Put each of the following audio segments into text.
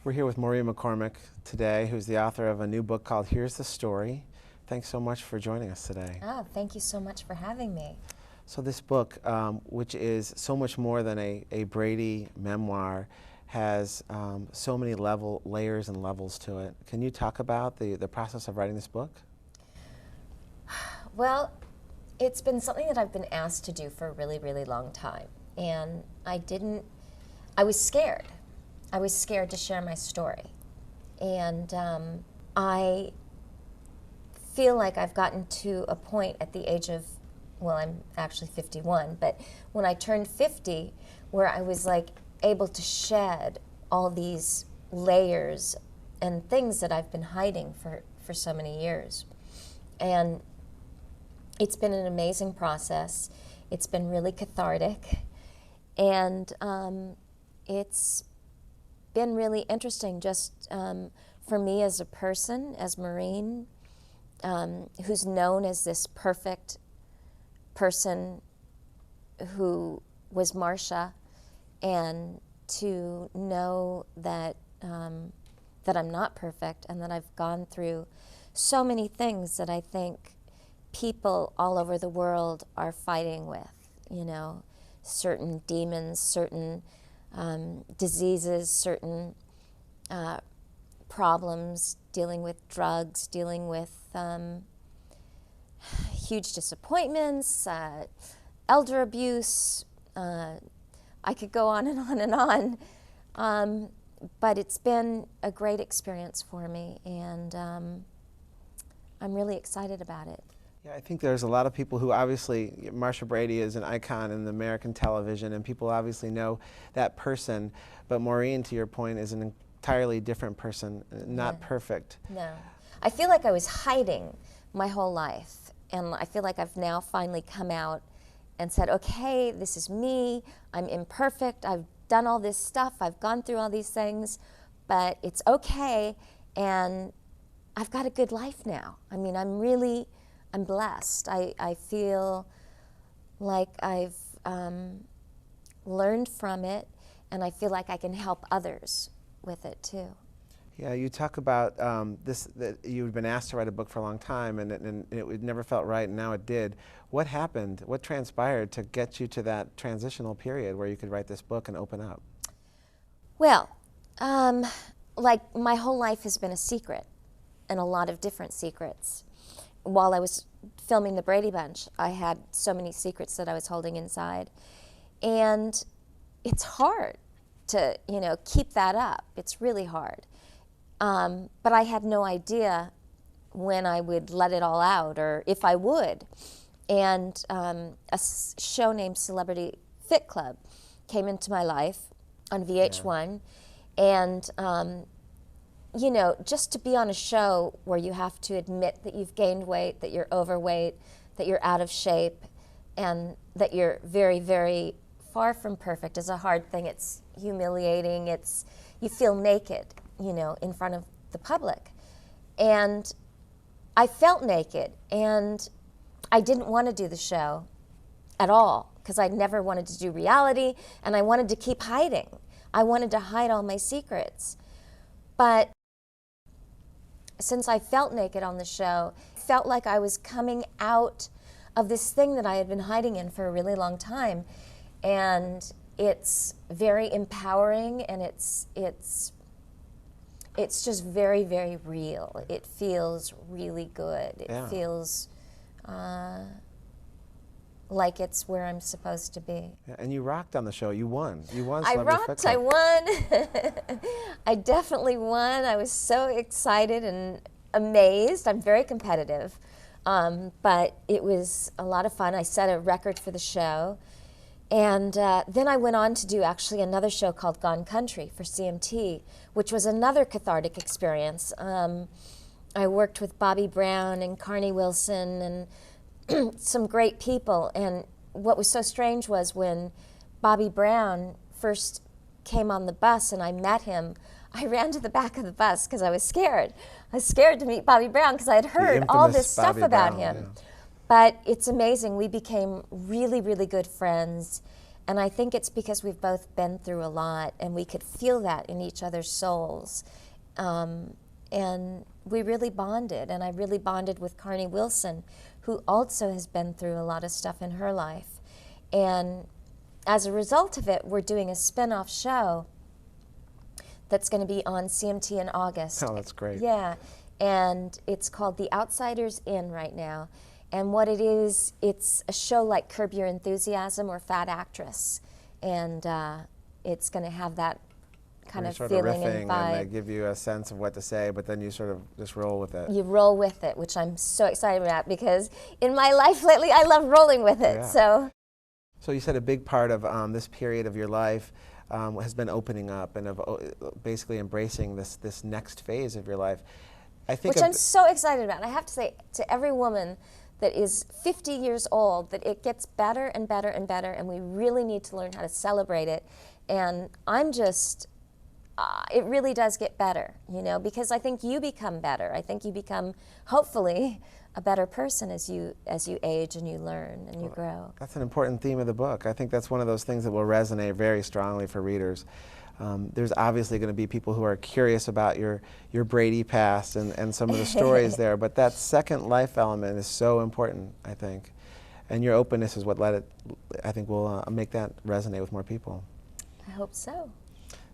We're here with Maureen McCormick today, who's the author of a new book called Here's the Story. Thanks so much for joining us today. Oh, thank you so much for having me. So this book, which is so much more than a Brady memoir, has so many layers and levels to it. Can you talk about the process of writing this book? Well, it's been something that I've been asked to do for a really, really long time. And I was scared. I was scared to share my story. And I feel like I've gotten to a point at the age of, well, I'm actually 51, but when I turned 50, where I was like able to shed all these layers and things that I've been hiding for so many years. And it's been an amazing process. It's been really cathartic. And it's been really interesting just for me as a person, as Maureen, who's known as this perfect person who was Marcia, and to know that that I'm not perfect and that I've gone through so many things that I think people all over the world are fighting with, you know, certain demons, certain diseases, certain problems, dealing with drugs, dealing with huge disappointments, elder abuse. I could go on and on and on. But it's been a great experience for me, and I'm really excited about it. Yeah, I think there's a lot of people who obviously, Marcia Brady is an icon in American television, and people obviously know that person, but Maureen, to your point, is an entirely different person, not perfect. No. I feel like I was hiding my whole life, and I feel like I've now finally come out and said, okay, this is me, I'm imperfect, I've done all this stuff, I've gone through all these things, but it's okay, and I've got a good life now. I mean, I'm blessed. I feel like I've learned from it, and I feel like I can help others with it too. Yeah, you talk about that you've been asked to write a book for a long time, and it never felt right, and now it did. What happened? What transpired to get you to that transitional period where you could write this book and open up? Well, like my whole life has been a secret, and a lot of different secrets. While I was filming The Brady Bunch, I had so many secrets that I was holding inside. And it's hard to, you know, keep that up. It's really hard. But I had no idea when I would let it all out, or if I would. And a show named Celebrity Fit Club came into my life on VH1. Yeah. And you know, just to be on a show where you have to admit that you've gained weight, that you're overweight, that you're out of shape, and that you're very, very far from perfect is a hard thing. It's humiliating. You feel naked, you know, in front of the public. And I felt naked, and I didn't want to do the show at all, because I never wanted to do reality, and I wanted to keep hiding. I wanted to hide all my secrets. But since I felt naked on the show, felt like I was coming out of this thing that I had been hiding in for a really long time. And it's very empowering, and it's just very, very real. It feels really good. It feels like it's where I'm supposed to be. Yeah, and you rocked on the show. You won. You won. I rocked. I won. I definitely won. I was so excited and amazed. I'm very competitive, but it was a lot of fun. I set a record for the show, and then I went on to do actually another show called Gone Country for CMT, which was another cathartic experience. I worked with Bobby Brown and Carney Wilson and some great people, and what was so strange was when Bobby Brown first came on the bus and I met him, I ran to the back of the bus because I was scared. I was scared to meet Bobby Brown because I had heard all this stuff about him. Yeah. But it's amazing. We became really, really good friends, And I think it's because we've both been through a lot, and we could feel that in each other's souls. And we really bonded, and I really bonded with Carney Wilson, who also has been through a lot of stuff in her life. And as a result of it, we're doing a spin-off show that's going to be on CMT in August. Oh, that's great. Yeah, and it's called The Outsiders In right now. And what it is, it's a show like Curb Your Enthusiasm or Fat Actress. And it's going to have that kind of feeling and vibe. And they give you a sense of what to say, but then you sort of just roll with it. You roll with it, which I'm so excited about, because in my life lately, I love rolling with it. Yeah. So you said a big part of this period of your life has been opening up and of basically embracing this next phase of your life. I think which I'm so excited about. And I have to say to every woman that is 50 years old that it gets better and better and better, and we really need to learn how to celebrate it. And I'm just, it really does get better, you know, because I think you become better. I think you become, hopefully, a better person as you age and you learn and you grow. That's an important theme of the book. I think that's one of those things that will resonate very strongly for readers. There's obviously going to be people who are curious about your Brady past and some of the stories there, but that second life element is so important, I think. And your openness is what I think will make that resonate with more people. I hope so.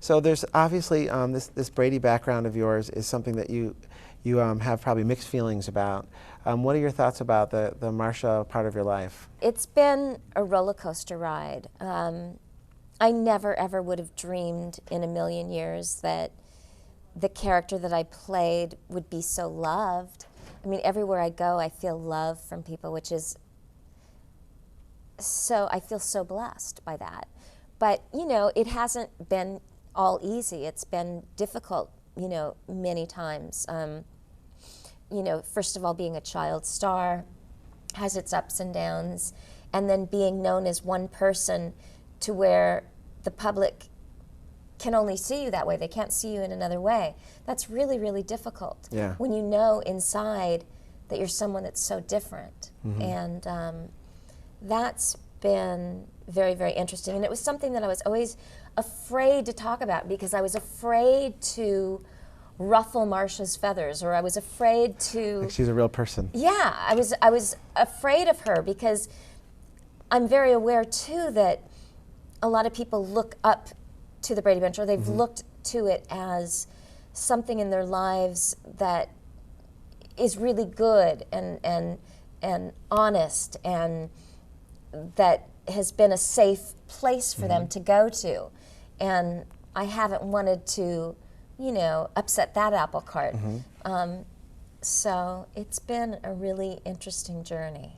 So there's obviously this Brady background of yours is something that you have probably mixed feelings about. What are your thoughts about the Marcia part of your life? It's been a roller coaster ride. I never ever would have dreamed in a million years that the character that I played would be so loved. I mean, everywhere I go, I feel love from people, which is so, I feel so blessed by that. But, you know, it hasn't been all easy. It's been difficult, you know, many times. You know, first of all, being a child star has its ups and downs, and then being known as one person to where the public can only see you that way. They can't see you in another way. That's really, really difficult. Yeah. When you know inside that you're someone that's so different. Mm-hmm. And that's been very, very interesting. And it was something that I was always afraid to talk about, because I was afraid to ruffle Marcia's feathers, or I was afraid to... Like she's a real person. Yeah, I was afraid of her, because I'm very aware too that a lot of people look up to the Brady Bunch, or they've looked to it as something in their lives that is really good and honest, and that has been a safe place for them to go to. And I haven't wanted to, you know, upset that apple cart. So it's been a really interesting journey.